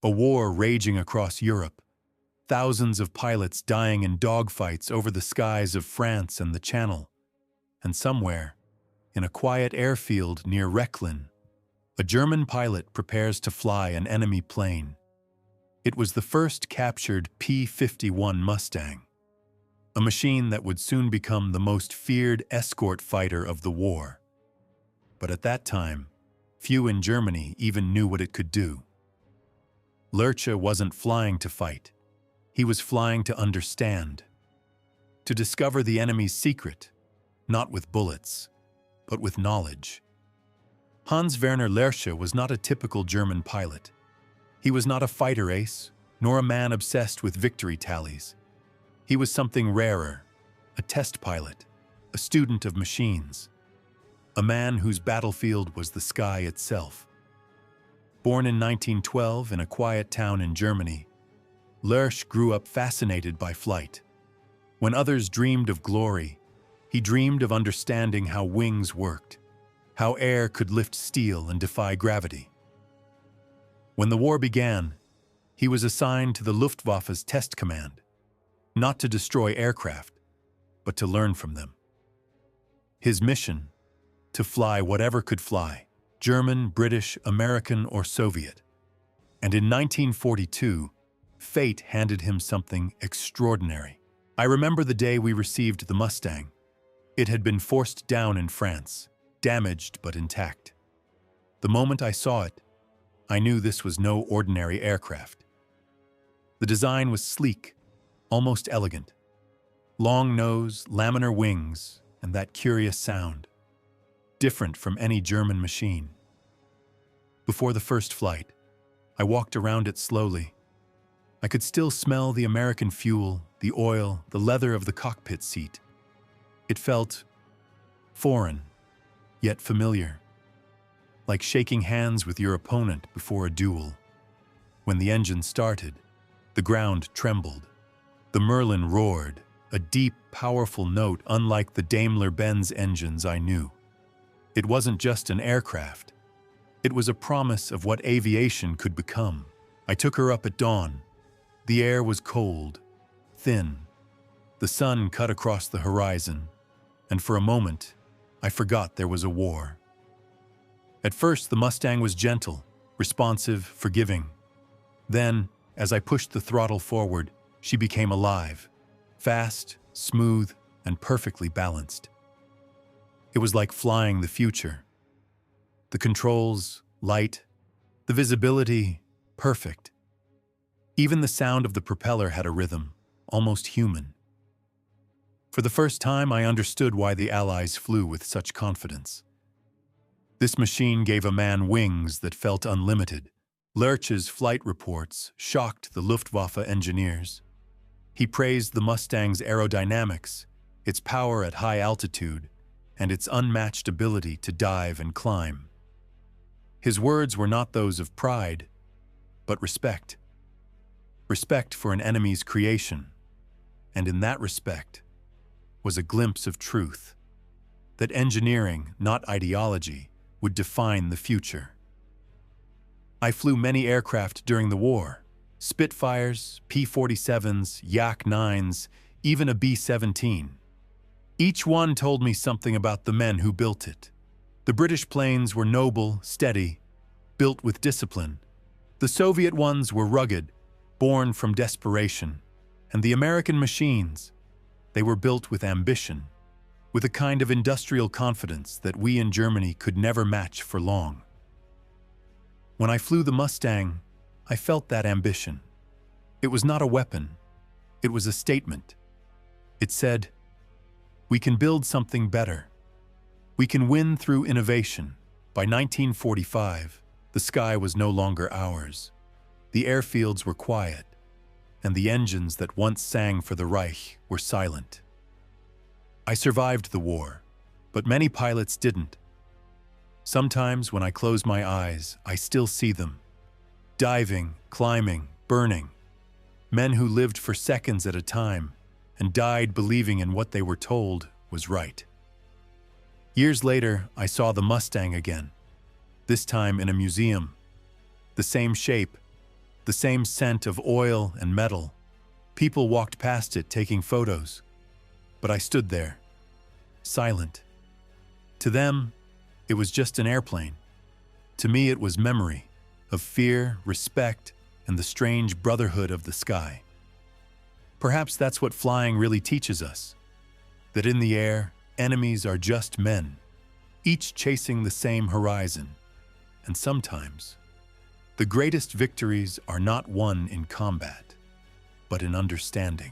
A war raging across Europe, thousands of pilots dying in dogfights over the skies of France and the Channel, and somewhere, in a quiet airfield near Rechlin, a German pilot prepares to fly an enemy plane. It was the first captured P-51 Mustang, a machine that would soon become the most feared escort fighter of the war. But at that time, few in Germany even knew what it could do. Lerche wasn't flying to fight. He was flying to understand, to discover the enemy's secret, not with bullets, but with knowledge. Hans-Werner Lerche was not a typical German pilot. He was not a fighter ace, nor a man obsessed with victory tallies. He was something rarer, a test pilot, a student of machines, a man whose battlefield was the sky itself. Born in 1912 in a quiet town in Germany, Lerche grew up fascinated by flight. When others dreamed of glory, he dreamed of understanding how wings worked, how air could lift steel and defy gravity. When the war began, he was assigned to the Luftwaffe's test command, not to destroy aircraft, but to learn from them. His mission, to fly whatever could fly, German, British, American, or Soviet. And in 1942, fate handed him something extraordinary. I remember the day we received the Mustang. It had been forced down in France, damaged but intact. The moment I saw it, I knew this was no ordinary aircraft. The design was sleek, almost elegant. Long nose, laminar wings, and that curious sound, different from any German machine. Before the first flight, I walked around it slowly. I could still smell the American fuel, the oil, the leather of the cockpit seat. It felt foreign, yet familiar, like shaking hands with your opponent before a duel. When the engine started, the ground trembled. The Merlin roared, a deep, powerful note unlike the Daimler-Benz engines I knew. It wasn't just an aircraft. It was a promise of what aviation could become. I took her up at dawn. The air was cold, thin. The sun cut across the horizon, and for a moment, I forgot there was a war. At first, the Mustang was gentle, responsive, forgiving. Then, as I pushed the throttle forward, she became alive, fast, smooth, and perfectly balanced. It was like flying the future. The controls, light, the visibility, perfect. Even the sound of the propeller had a rhythm, almost human. For the first time, I understood why the Allies flew with such confidence. This machine gave a man wings that felt unlimited. Lerche's flight reports shocked the Luftwaffe engineers. He praised the Mustang's aerodynamics, its power at high altitude, and its unmatched ability to dive and climb. His words were not those of pride, but respect. Respect for an enemy's creation, and in that respect was a glimpse of truth, that engineering, not ideology, would define the future. I flew many aircraft during the war, Spitfires, P-47s, Yak-9s, even a B-17. Each one told me something about the men who built it. The British planes were noble, steady, built with discipline. The Soviet ones were rugged, born from desperation. And the American machines, they were built with ambition, with a kind of industrial confidence that we in Germany could never match for long. When I flew the Mustang, I felt that ambition. It was not a weapon. It was a statement. It said, "We can build something better. We can win through innovation." By 1945, the sky was no longer ours. The airfields were quiet, and the engines that once sang for the Reich were silent. I survived the war, but many pilots didn't. Sometimes when I close my eyes, I still see them. Diving, climbing, burning. Men who lived for seconds at a time and died believing in what they were told was right. Years later, I saw the Mustang again, this time in a museum. The same shape, the same scent of oil and metal. People walked past it taking photos, but I stood there, silent. To them, it was just an airplane. To me, it was memory of fear, respect, and the strange brotherhood of the sky. Perhaps that's what flying really teaches us, that in the air, enemies are just men, each chasing the same horizon. And sometimes, the greatest victories are not won in combat, but in understanding.